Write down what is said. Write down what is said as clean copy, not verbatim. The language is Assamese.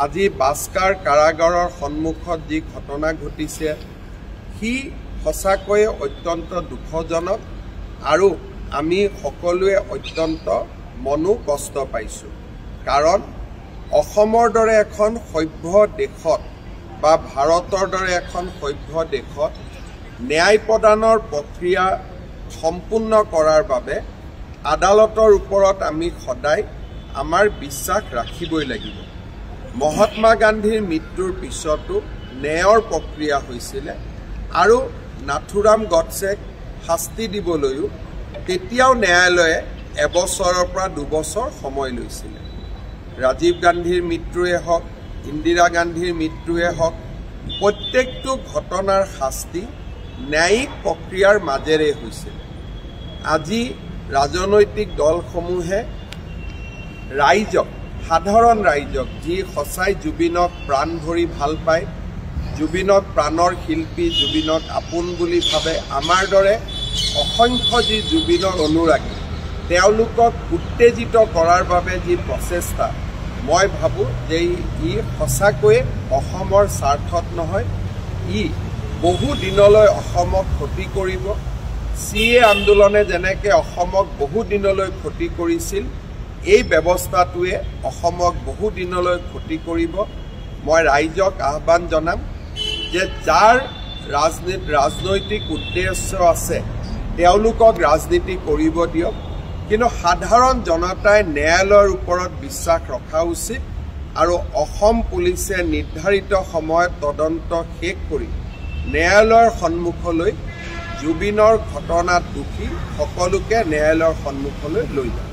আজি বাস্কাৰ কাৰাগাৰৰ সন্মুখত যি ঘটনা ঘটিছে সি সঁচাকৈয়ে অত্যন্ত দুখজনক আৰু আমি সকলোৱে অত্যন্ত মনোকষ্ট পাইছোঁ। কাৰণ অসমৰ দৰে এখন সভ্য দেশত বা ভাৰতৰ দৰে এখন সভ্য দেশত ন্যায় প্ৰদানৰ প্ৰক্ৰিয়া সম্পূৰ্ণ কৰাৰ বাবে আদালতৰ ওপৰত আমি সদায় আমাৰ বিশ্বাস ৰাখিবই লাগিব। মহাত্মা গান্ধীৰ মৃত্যুৰ পিছতো ন্যায়ৰ প্ৰক্ৰিয়া হৈছিলে আৰু নাথুৰাম গডছেক শাস্তি দিবলৈও তেতিয়াও ন্যায়ালয়ে এবছৰৰ পৰা 2 বছৰ সময় লৈছিলে। ৰাজীৱ গান্ধীৰ মৃত্যুৱে হওক, ইন্দিৰা গান্ধীৰ মৃত্যুৱে হওক, প্ৰত্যেকটো ঘটনাৰ শাস্তি ন্যায়িক প্ৰক্ৰিয়াৰ মাজেৰে হৈছিল। আজি ৰাজনৈতিক দলসমূহে ৰাইজক, সাধাৰণ ৰাইজক যি সঁচাই জুবিনক প্ৰাণ ভৰি ভাল পায়, জুবিনক প্ৰাণৰ শিল্পী, জুবিনক আপোন বুলি ভাবে, আমাৰ দৰে অসংখ্য যি জুবিনৰ অনুৰাগী, তেওঁলোকক উত্তেজিত কৰাৰ বাবে যি প্ৰচেষ্টা, মই ভাবোঁ যে ই সঁচাকৈয়ে অসমৰ স্বাৰ্থত নহয়, ই বহু দিনলৈ অসমক ক্ষতি কৰিব। CA আন্দোলনে যেনেকৈ অসমক বহু দিনলৈ ক্ষতি কৰিছিল, এই ব্যৱস্থাটোৱে অসমক বহু দিনলৈ ক্ষতি কৰিব। মই ৰাইজক আহ্বান জনাম যে যাৰ ৰাজনৈতিক উদ্দেশ্য আছে তেওঁলোকক ৰাজনীতি কৰিব দিয়ক, কিন্তু সাধাৰণ জনতাই ন্যায়ালয়ৰ ওপৰত বিশ্বাস ৰখা উচিত আৰু অসম পুলিচে নিৰ্ধাৰিত সময়ত তদন্ত শেষ কৰি ন্যায়ালয়ৰ সন্মুখলৈ জুবিনৰ ঘটনাত দোষী সকলোকে ন্যায়ালয়ৰ সন্মুখলৈ লৈ যায়।